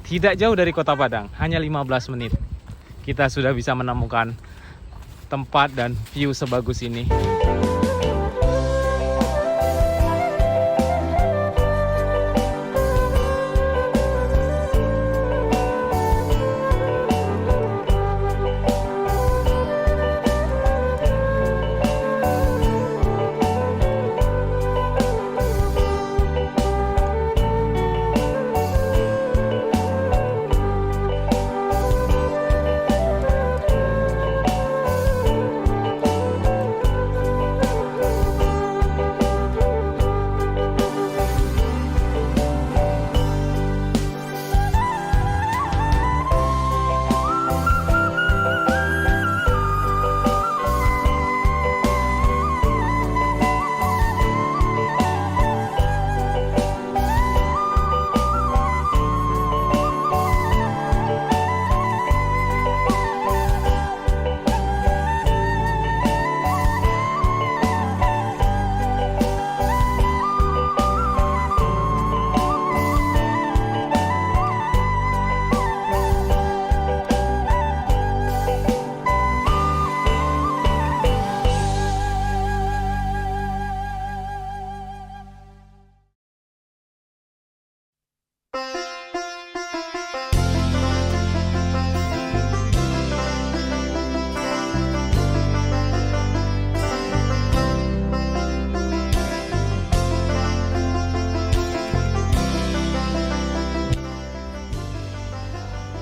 Tidak jauh dari Kota Padang, hanya 15 menit. Kita sudah bisa menemukan tempat dan view sebagus ini.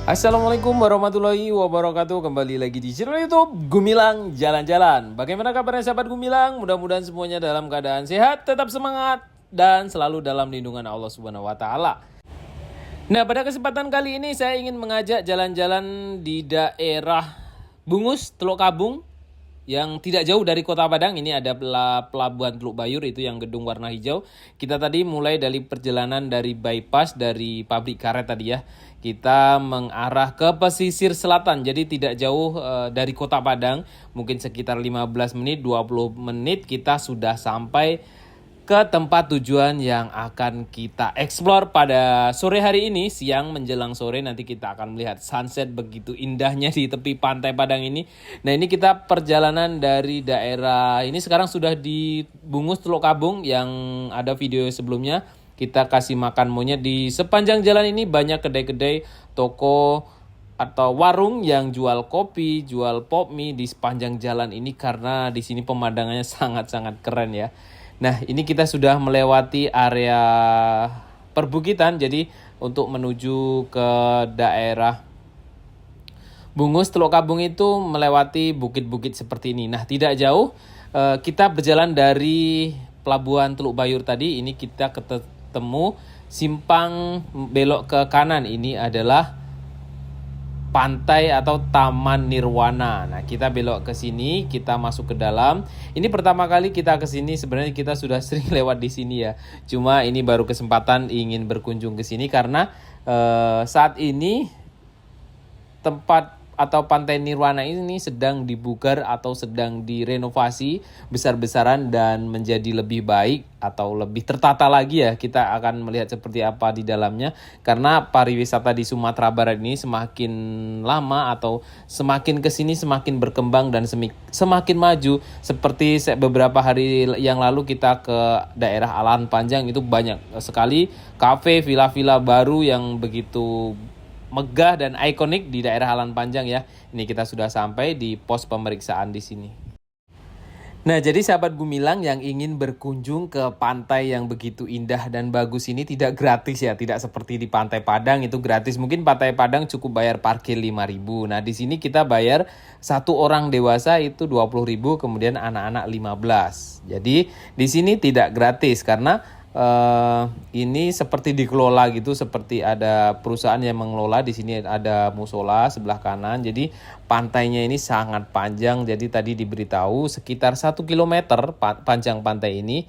Assalamualaikum warahmatullahi wabarakatuh. Kembali lagi di channel YouTube Gumilang Jalan-Jalan. Bagaimana kabarnya sahabat Gumilang? Mudah-mudahan semuanya dalam keadaan sehat, tetap semangat dan selalu dalam lindungan Allah Subhanahu wa taala. Nah, pada kesempatan kali ini saya ingin mengajak jalan-jalan di daerah Bungus, Teluk Kabung yang tidak jauh dari Kota Padang. Ini ada pelabuhan Teluk Bayur, itu yang gedung warna hijau. Kita tadi mulai dari perjalanan dari bypass dari pabrik karet tadi ya. Kita mengarah ke pesisir selatan, jadi tidak jauh dari Kota Padang. Mungkin sekitar 15 menit, 20 menit kita sudah sampai ke tempat tujuan yang akan kita explore pada sore hari ini. Siang menjelang sore nanti kita akan melihat sunset begitu indahnya di tepi pantai Padang ini. Nah, ini kita perjalanan dari daerah ini sekarang sudah di Bungus Teluk Kabung yang ada video sebelumnya. Kita kasih makan monyet. Di sepanjang jalan ini banyak kedai-kedai, toko atau warung yang jual kopi, jual pop mie di sepanjang jalan ini karena di sini pemandangannya sangat-sangat keren ya. Nah, ini kita sudah melewati area perbukitan, jadi untuk menuju ke daerah Bungus Teluk Kabung itu melewati bukit-bukit seperti ini. Nah, tidak jauh kita berjalan dari pelabuhan Teluk Bayur tadi, ini kita ketemu simpang belok ke kanan. Ini adalah pantai atau Taman Nirwana. Nah, kita belok ke sini, kita masuk ke dalam. Ini pertama kali kita ke sini, sebenarnya kita sudah sering lewat di sini ya. Cuma ini baru kesempatan ingin berkunjung ke sini karena saat ini tempat atau pantai Nirwana ini sedang dibugar atau sedang direnovasi besar-besaran dan menjadi lebih baik atau lebih tertata lagi ya. Kita akan melihat seperti apa di dalamnya karena pariwisata di Sumatera Barat ini semakin lama atau semakin kesini semakin berkembang dan semakin maju. Seperti beberapa hari yang lalu kita ke daerah Alan Panjang, itu banyak sekali kafe, villa-villa baru yang begitu megah dan ikonik di daerah Alan Panjang ya. Ini kita sudah sampai di pos pemeriksaan di sini. Nah, jadi sahabat Gumilang yang ingin berkunjung ke pantai yang begitu indah dan bagus ini tidak gratis ya, tidak seperti di Pantai Padang itu gratis. Mungkin Pantai Padang cukup bayar parkir 5.000. Nah, di sini kita bayar satu orang dewasa itu 20.000, kemudian anak-anak 15. Jadi di sini tidak gratis karena ini seperti dikelola gitu, seperti ada perusahaan yang mengelola. Di sini ada musola sebelah kanan. Jadi pantainya ini sangat panjang. Jadi tadi diberitahu sekitar 1 km panjang pantai ini,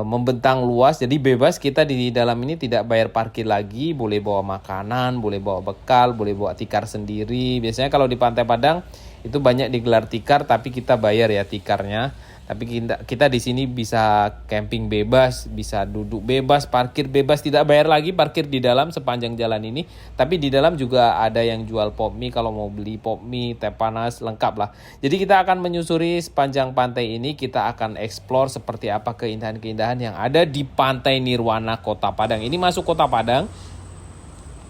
membentang luas. Jadi bebas kita di dalam ini, tidak bayar parkir lagi. Boleh bawa makanan, boleh bawa bekal, boleh bawa tikar sendiri. Biasanya kalau di Pantai Padang itu banyak digelar tikar, tapi kita bayar ya tikarnya. Tapi kita di sini bisa camping bebas, bisa duduk bebas, parkir bebas, tidak bayar lagi parkir di dalam sepanjang jalan ini. Tapi di dalam juga ada yang jual pop mie, kalau mau beli pop mie, teh panas, lengkap lah. Jadi kita akan menyusuri sepanjang pantai ini, kita akan explore seperti apa keindahan-keindahan yang ada di Pantai Nirwana Kota Padang. Ini masuk Kota Padang.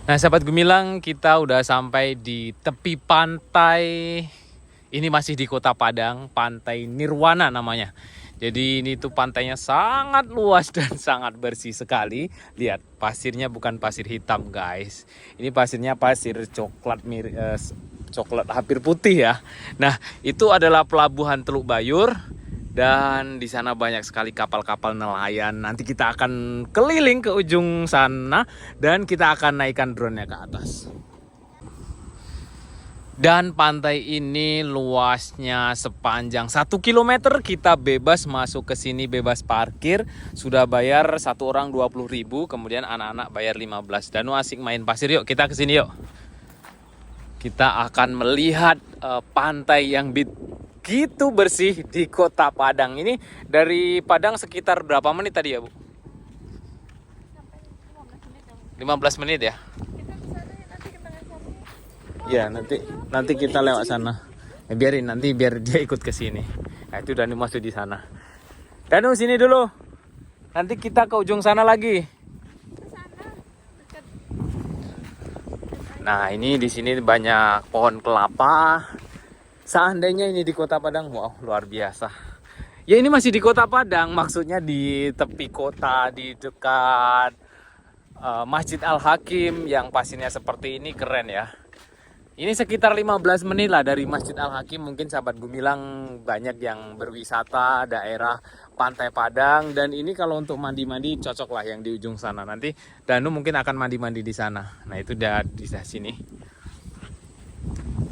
Nah, sahabat Gumilang, kita udah sampai di tepi pantai. Ini masih di Kota Padang, Pantai Nirwana namanya. Jadi ini tuh pantainya sangat luas dan sangat bersih sekali. Lihat, pasirnya bukan pasir hitam, guys. Ini pasirnya pasir coklat coklat hampir putih ya. Nah, itu adalah pelabuhan Teluk Bayur dan di sana banyak sekali kapal-kapal nelayan. Nanti kita akan keliling ke ujung sana dan kita akan naikkan drone-nya ke atas. Dan pantai ini luasnya sepanjang 1 km, kita bebas masuk ke sini, bebas parkir. Sudah bayar satu orang 20.000, kemudian anak-anak bayar 15. Danu asik main pasir, yuk kita ke sini yuk. Kita akan melihat pantai yang begitu bersih di Kota Padang. Ini dari Padang sekitar berapa menit tadi ya, Bu? 15 menit ya? Ya, nanti kita lewat sana. Biar dia ikut ke sini. Nah, itu Danu masuk di sana. Danu sini dulu. Nanti kita ke ujung sana lagi. Nah, ini di sini banyak pohon kelapa. Seandainya ini di Kota Padang, wow, luar biasa. Ya, ini masih di Kota Padang, maksudnya di tepi kota, di dekat Masjid Al-Hakim yang pasirnya seperti ini, keren ya. Ini sekitar 15 menit lah dari Masjid Al-Hakim. Mungkin sahabat Gumilang banyak yang berwisata daerah Pantai Padang. Dan ini kalau untuk mandi-mandi cocok lah yang di ujung sana. Nanti Danu mungkin akan mandi-mandi di sana. Nah, itu udah di sini.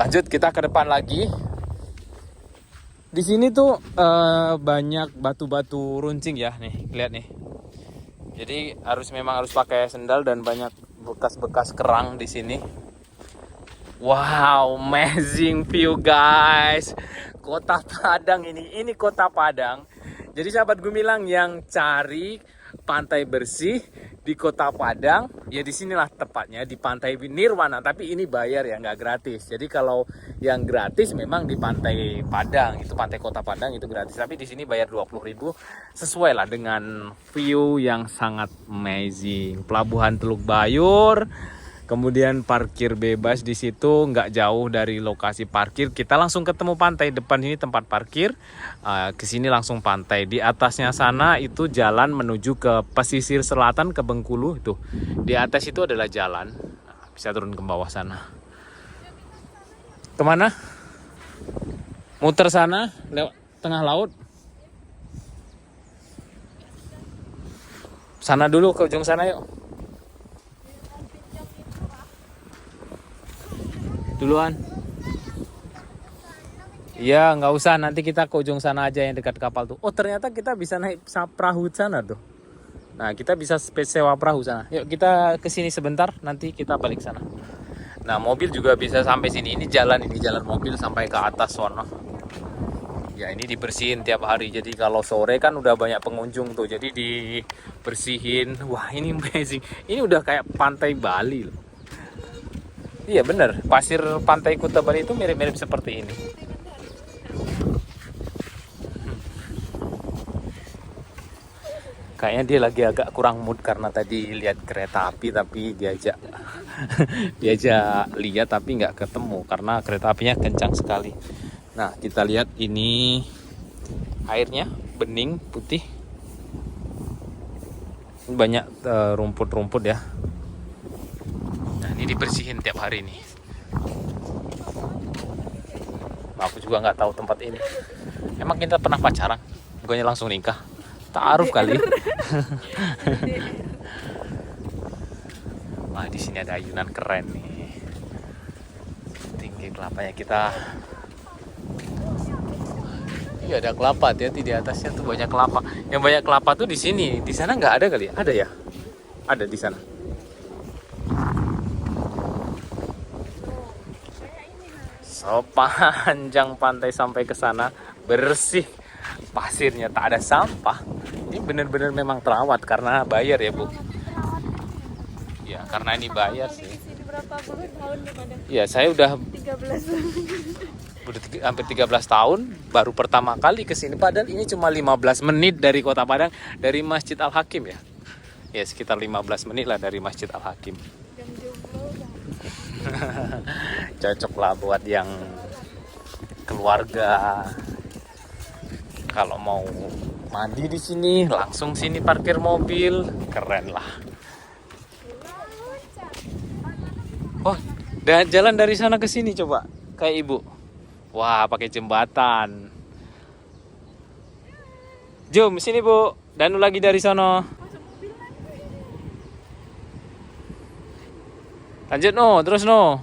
Lanjut kita ke depan lagi. Di sini tuh banyak batu-batu runcing ya. Nih, lihat nih. Jadi memang harus pakai sendal dan banyak bekas-bekas kerang di sini. Wow, amazing view guys. Kota Padang ini Kota Padang. Jadi sahabat Gumilang yang cari pantai bersih di Kota Padang, ya disinilah tepatnya di Pantai Nirwana. Tapi ini bayar ya, nggak gratis. Jadi kalau yang gratis memang di Pantai Padang, itu Pantai Kota Padang itu gratis. Tapi di sini bayar 20.000, sesuai lah dengan view yang sangat amazing. Pelabuhan Teluk Bayur. Kemudian parkir bebas di situ, nggak jauh dari lokasi parkir. Kita langsung ketemu pantai, depan ini tempat parkir. Ke sini langsung pantai. Di atasnya sana itu jalan menuju ke pesisir selatan, ke Bengkulu itu. Di atas itu adalah jalan. Bisa turun ke bawah sana. Kemana? Muter sana, lewat tengah laut. Sana dulu, ke ujung sana yuk. Duluan. Iya, nggak usah, nanti kita ke ujung sana aja yang dekat kapal tuh. Oh, ternyata kita bisa naik perahu sana tuh. Nah, kita bisa sewa perahu sana. Yuk kita ke sini sebentar, nanti kita balik sana. Nah, mobil juga bisa sampai sini. Ini jalan mobil sampai ke atas sana. Ya, ini dibersihin tiap hari. Jadi kalau sore kan udah banyak pengunjung tuh. Jadi dibersihin. Wah, ini amazing. Ini udah kayak pantai Bali loh. Iya bener, pasir pantai Kuta Bali itu mirip-mirip seperti ini. Kayaknya dia lagi agak kurang mood karena tadi lihat kereta api tapi diajak lihat tapi nggak ketemu karena kereta apinya kencang sekali. Nah, kita lihat ini airnya bening putih. Banyak rumput-rumput ya. Ini dibersihin tiap hari nih. Aku juga nggak tahu tempat ini. Emang kita pernah pacaran? Bukannya langsung nikah? Ta'aruf kali. Wah, di sini ada ayunan keren nih. Tinggi kelapanya kita. Iya, ada kelapa, hati-hati di atasnya tuh banyak kelapa. Yang banyak kelapa tuh di sini. Di sana nggak ada kali ya? Ada ya? Ada di sana. Sepanjang pantai sampai ke sana bersih, pasirnya tak ada sampah. Ini benar-benar memang terawat karena bayar ya Bu. Ya karena ini bayar sih. Berapa puluh tahun daripada Ya saya udah 13 hampir 13 tahun baru pertama kali ke sini, padahal ini cuma 15 menit dari Kota Padang, dari Masjid Al Hakim ya. Ya sekitar 15 menit lah dari Masjid Al Hakim. jam jomblo Cocok lah buat yang keluarga. Kalau mau mandi di sini langsung sini parkir mobil, keren lah. Oh, dan jalan dari sana ke sini coba kayak Ibu. Wah, pakai jembatan. Jom sini Bu. Danu lagi dari sono. Lanjut no, terus no.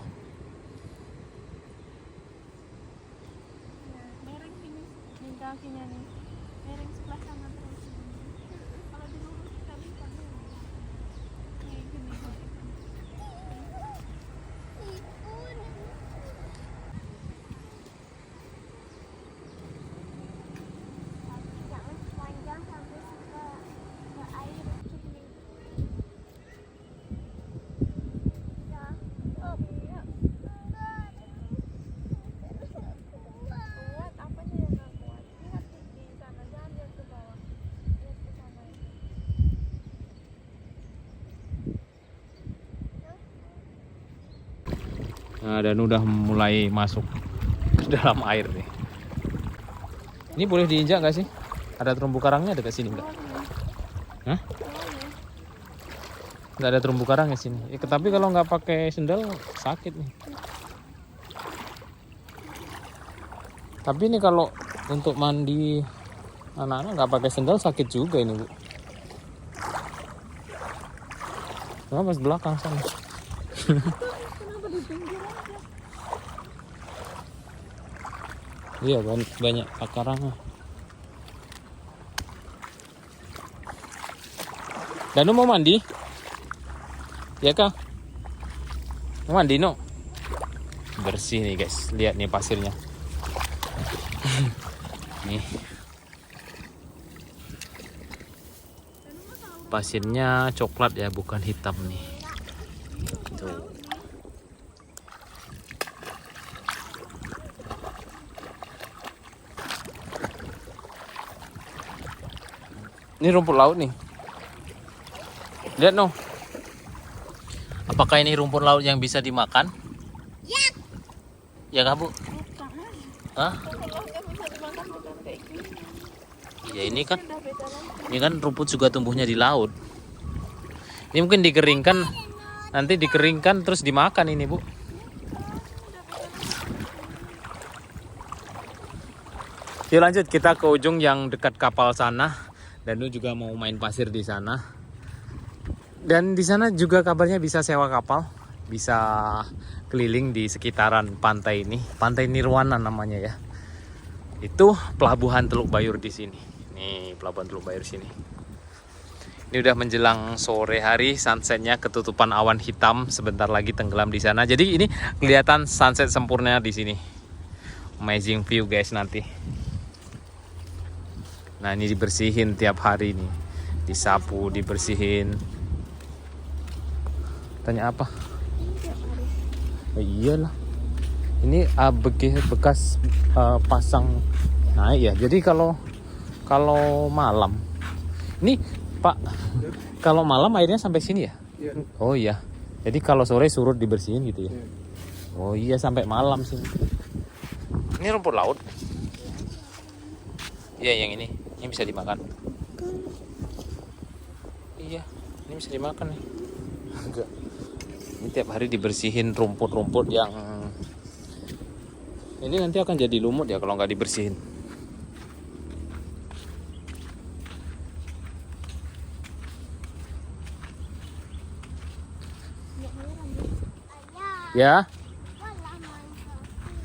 mereng sini nih kakinya nih, mereng sebelah sana terus. Kalau dilurus kita bisa nih gini. Jangan panjang sampai ke air sini. Ya, oh, ya. Kuat apanya yang nggak kuat? Lihat di sana, jangan lihat ke bawah, lihat ke sana. Nah, dan udah mulai masuk ke dalam air nih. Ini boleh diinjak nggak sih? Ada terumbu karangnya dekat sini nggak? Hah? Nggak ada terumbu karang di sini. Tapi kalau nggak pakai sendal sakit nih. Tapi ini kalau untuk mandi anak-anak nggak pakai sendal sakit juga ini Bu. Cuma pas belakang sana. Kenapa di pinggir aja? Iya banyak karangnya. Danu mau mandi? Ya Kang? Mau mandi no? Bersih nih guys. Lihat nih pasirnya. Nih. Pasirnya coklat ya, bukan hitam nih. Tuh. Ini rumput laut nih. Lihat no. Apakah ini rumput laut yang bisa dimakan? Ya. Ya kah Bu? Hah? Kalau nggak bisa dimakan bukan kayak gini. Ya ini kan, Udah beda lagi. ini kan rumput juga tumbuhnya di laut. Ini mungkin dikeringkan, nanti dikeringkan terus dimakan ini Bu. Yuk lanjut kita ke ujung yang dekat kapal sana. Danu juga mau main pasir di sana. Dan di sana juga kabarnya bisa sewa kapal, bisa keliling di sekitaran pantai ini. Pantai Nirwana namanya ya. Itu pelabuhan Teluk Bayur di sini. Nih pelabuhan Teluk Bayur sini. Ini udah menjelang sore hari, sunsetnya ketutupan awan hitam, sebentar lagi tenggelam di sana. Jadi ini kelihatan sunset sempurna di sini. Amazing view guys nanti. Nah ini dibersihin tiap hari nih, disapu, dibersihin. Tanya apa? Oh, iyalah. Ini bekas pasang naik ya. Jadi kalau malam, ini Pak, kalau malam airnya sampai sini ya? Iya. Oh iya. Jadi kalau sore surut dibersihin gitu ya? Oh iya sampai malam sih. Ini rumput laut. Iya yang ini bisa dimakan. Iya, ini bisa dimakan nih. Enggak. Ini tiap hari dibersihin rumput-rumput yang ini nanti akan jadi lumut ya kalau nggak dibersihin. Ya.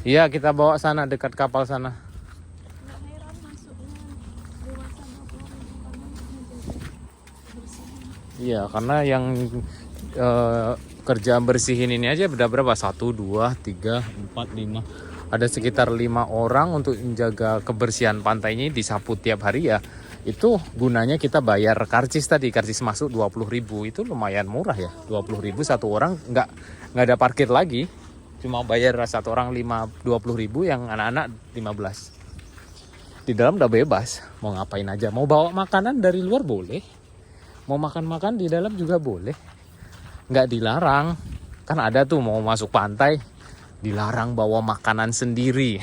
Iya, kita bawa sana dekat kapal sana. Nggak heran masuknya dewasa Iya, karena yang kerja bersihin ini aja udah berapa? 1, 2, 3, 4, 5, ada sekitar 5 orang untuk menjaga kebersihan pantai ini, disapu tiap hari ya. Itu gunanya kita bayar karcis tadi, karcis masuk 20.000. Itu lumayan murah ya, 20.000 satu orang, nggak ada parkir lagi. Cuma bayar satu orang 20.000, yang anak-anak 15. Di dalam udah bebas, mau ngapain aja. Mau bawa makanan dari luar boleh, mau makan-makan di dalam juga boleh, nggak dilarang. Kan ada tuh mau masuk pantai dilarang bawa makanan sendiri.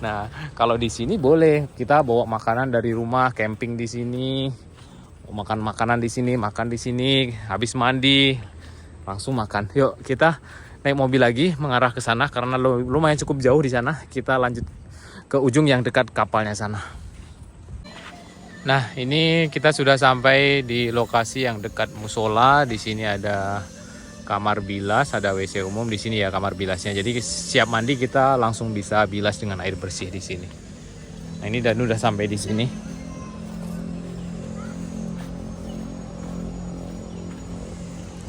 Nah, kalau di sini boleh, kita bawa makanan dari rumah, camping di sini, makan makanan di sini, makan di sini, habis mandi langsung makan. Yuk kita naik mobil lagi mengarah ke sana karena lumayan cukup jauh di sana. Kita lanjut ke ujung yang dekat kapalnya sana. Nah, ini kita sudah sampai di lokasi yang dekat musola. Di sini ada kamar bilas, ada WC umum di sini ya, kamar bilasnya. Jadi siap mandi kita langsung bisa bilas dengan air bersih di sini. Nah, ini Danu udah sampai di sini.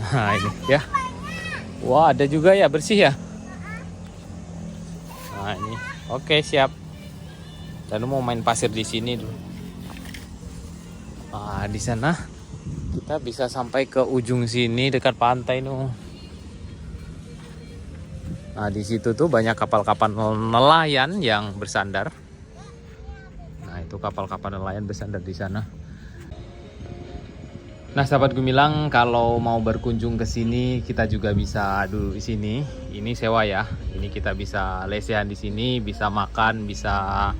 Nah, ini ya. Wah, ada juga ya bersih ya. Nah, ini. Oke, siap. Danu mau main pasir di sini dulu. Nah, di sana kita bisa sampai ke ujung sini dekat pantai nuh. Nah, di situ tuh banyak kapal-kapal nelayan yang bersandar. Nah, itu kapal-kapal nelayan bersandar di sana. Nah, sahabat Gumilang, kalau mau berkunjung ke sini, kita juga bisa dulu di sini. Ini sewa ya. Ini kita bisa lesehan di sini, bisa makan, bisa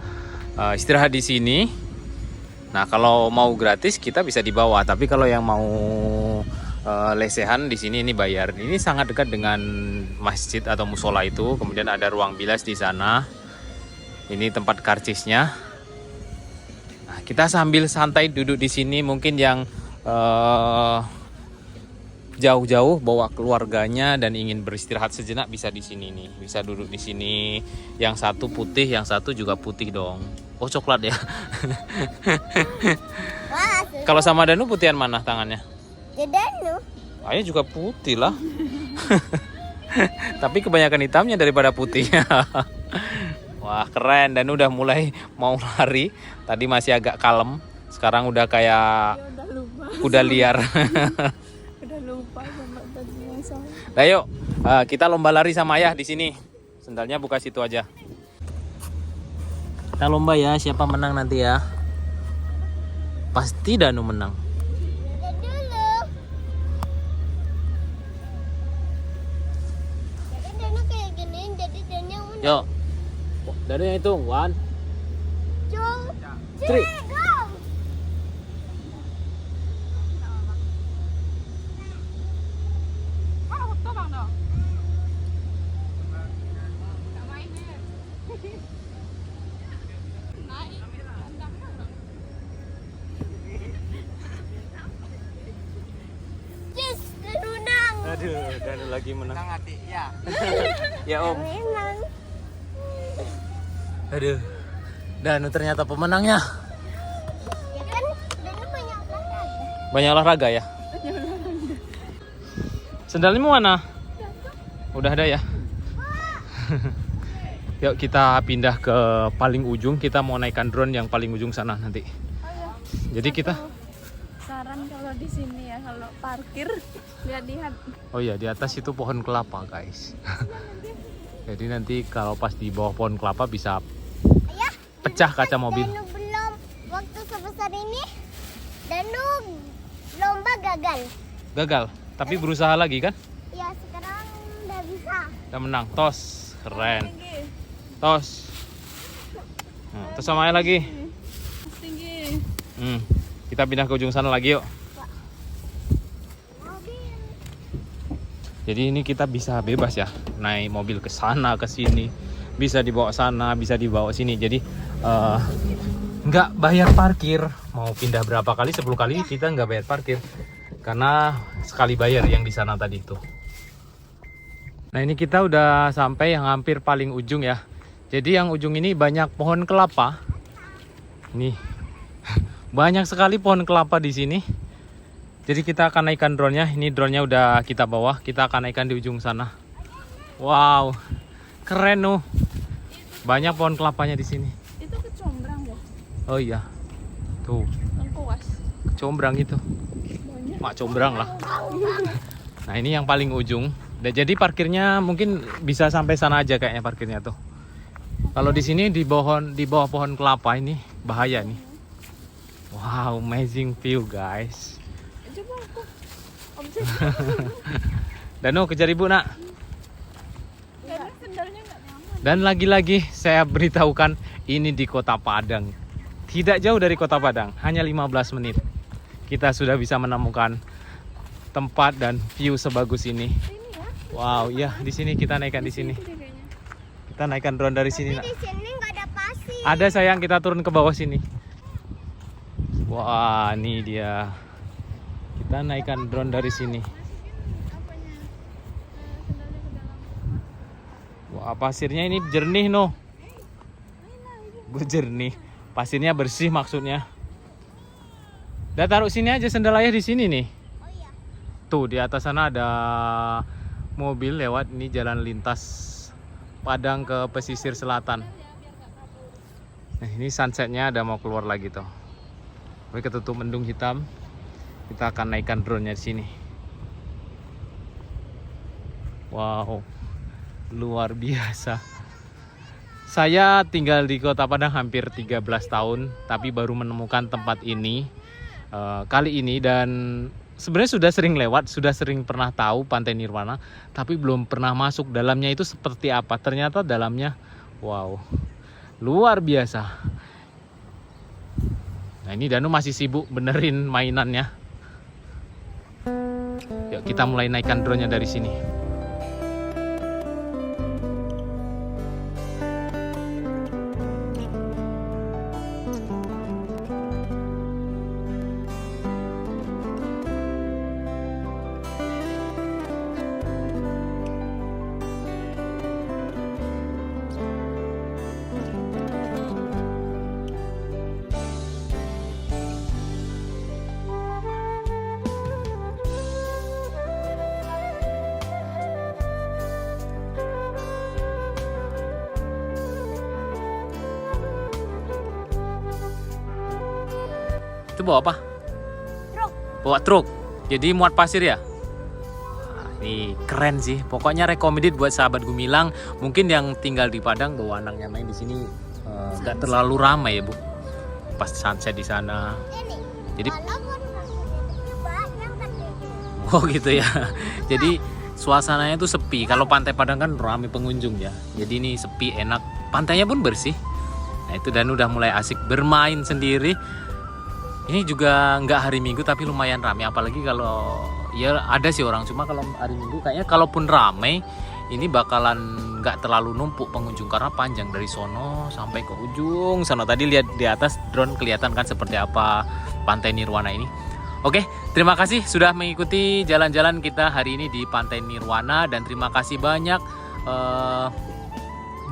istirahat di sini. Nah, kalau mau gratis kita bisa dibawa, tapi kalau yang mau lesehan di sini ini bayar. Ini sangat dekat dengan masjid atau musola itu. Kemudian ada ruang bilas di sana. Ini tempat karcisnya. Nah, kita sambil santai duduk di sini. Mungkin yang jauh-jauh bawa keluarganya dan ingin beristirahat sejenak bisa di sini nih. Bisa duduk di sini. Yang satu putih, yang satu juga putih dong. Oh, coklat ya. Kalau sama Danu putihan mana tangannya? Ya Danu. Ayah juga putih lah. Tapi kebanyakan hitamnya daripada putih. Wah, keren. Danu udah mulai mau lari. Tadi masih agak kalem. Sekarang udah kayak Udah lupa. kuda liar. Udah lupa sama tadi yang sama. Nah, yuk kita lomba lari sama ayah di sini. Sendalnya buka situ aja. Kita lomba ya, siapa menang nanti ya? Pasti Danu menang. Dulu. Jadi Danu kayak gini, jadi Danu yang menang. Yuk. Danu yang hitung. 1, 2, 3. 3, go! Yes, Danu menang. Aduh, Danu lagi menang. Menang hati ya. Ya Om. Menang. Aduh. Danu ternyata pemenangnya. Ya kan, Danu banyak olahraga. Banyak olahraga ya? Sendalmu mana? Udah ada ya? Yuk kita pindah ke paling ujung. Kita mau naikkan drone yang paling ujung sana nanti. Jadi kita... Saran kalau di sini ya, kalau parkir lihat-lihat. Oh iya, di atas itu pohon kelapa guys. Jadi nanti kalau pas di bawah pohon kelapa bisa Ayah, pecah kaca mobil. Danu belum waktu sebesar ini. Danu lomba gagal. Gagal, tapi berusaha lagi kan? Ya sekarang udah bisa. Udah menang, tos. Keren. Tos. Nah, tos sama ayah lagi. Tinggi. Kita pindah ke ujung sana lagi yuk. Mobil. Jadi ini kita bisa bebas ya, naik mobil ke sana ke sini, bisa dibawa sana, bisa dibawa sini. Jadi nggak bayar parkir. Mau pindah berapa kali, 10 kali kita nggak bayar parkir karena sekali bayar yang di sana tadi itu. Nah, ini kita udah sampai yang hampir paling ujung ya. Jadi yang ujung ini banyak pohon kelapa. Nih, banyak sekali pohon kelapa di sini. Jadi kita akan naikkan drone-nya. Ini drone-nya udah kita bawa. Kita akan naikkan di ujung sana. Wow. Keren noh. Banyak pohon kelapanya di sini. Itu kecombrang ya? Oh iya. Tuh, Lengkuas. combrang itu. Banyak. Mak combrang lah. Nah, ini yang paling ujung. Jadi parkirnya mungkin bisa sampai sana aja kayaknya parkirnya tuh. Kalau di sini di bawah pohon kelapa ini bahaya nih. Wow, amazing view guys. Coba aku. Obses. Danu kejar ibu nak. Karena sendalnya nggak nyaman. Dan lagi-lagi saya beritahukan ini di Kota Padang. Tidak jauh dari Kota Padang, hanya 15 menit. Kita sudah bisa menemukan tempat dan view sebagus ini. Ini ya. Wow, iya di sini kita naikkan di sini. Itu deh kayaknya. Kita naikkan drone dari sini nak. Di sini nggak ada pasir. Ada sayang, kita turun ke bawah sini. Wah, ini dia. Kita naikkan drone dari sini. Apanya? Sendalnya ke dalam. Wah, pasirnya ini jernih noh. Jernih. Pasirnya bersih maksudnya. Udah taruh sini aja sendal ayah di sini nih. Oh iya. Tuh di atas sana ada mobil lewat, ini jalan lintas Padang ke pesisir selatan. Nah, ini sunsetnya ada mau keluar lagi tuh. Oke, ketutup mendung hitam. Kita akan naikkan drone-nya di sini. Wow, luar biasa. Saya tinggal di Kota Padang hampir 13 tahun, tapi baru menemukan tempat ini kali ini, dan sebenarnya sudah sering lewat, sudah sering pernah tahu Pantai Nirwana, tapi belum pernah masuk dalamnya itu seperti apa. Ternyata dalamnya wow, luar biasa. Nah, ini Danu masih sibuk benerin mainannya. Yuk kita mulai naikkan drone-nya dari sini. Itu bawa apa? Truk. Bawa truk. Jadi muat pasir ya? Wah, ini keren sih. Pokoknya recommended buat sahabat Gumilang. Mungkin yang tinggal di Padang bawa anaknya main di sini nggak terlalu ramai ya Bu. Pas sunset di sana. Ini. Jadi Walaupun pasirnya banyak katanya. oh gitu ya. Jadi suasananya tuh sepi. Kalau Pantai Padang kan ramai pengunjung ya. Jadi ini sepi, enak. Pantainya pun bersih. Nah itu, dan udah mulai asik bermain sendiri. Ini juga nggak hari Minggu tapi lumayan ramai. Apalagi kalau ya ada sih orang. Cuma kalau hari Minggu kayaknya kalaupun ramai ini bakalan nggak terlalu numpuk pengunjung karena panjang dari sono sampai ke ujung sana. Tadi lihat di atas drone kelihatan kan seperti apa Pantai Nirwana ini. Oke, terima kasih sudah mengikuti jalan-jalan kita hari ini di Pantai Nirwana, dan terima kasih banyak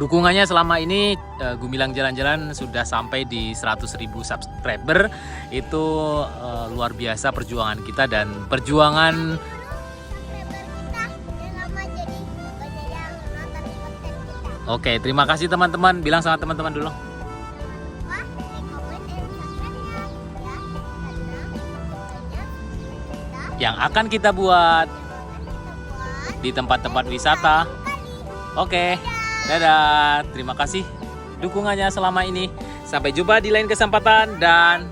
dukungannya selama ini. Gumilang Jalan-Jalan sudah sampai di 100.000 subscriber. Itu luar biasa perjuangan kita dan perjuangan. Oke, terima kasih teman-teman. Bilang sama teman-teman dulu. Yang akan kita buat di tempat-tempat wisata. Oke, dadah. Terima kasih dukungannya selama ini. Sampai jumpa di lain kesempatan dan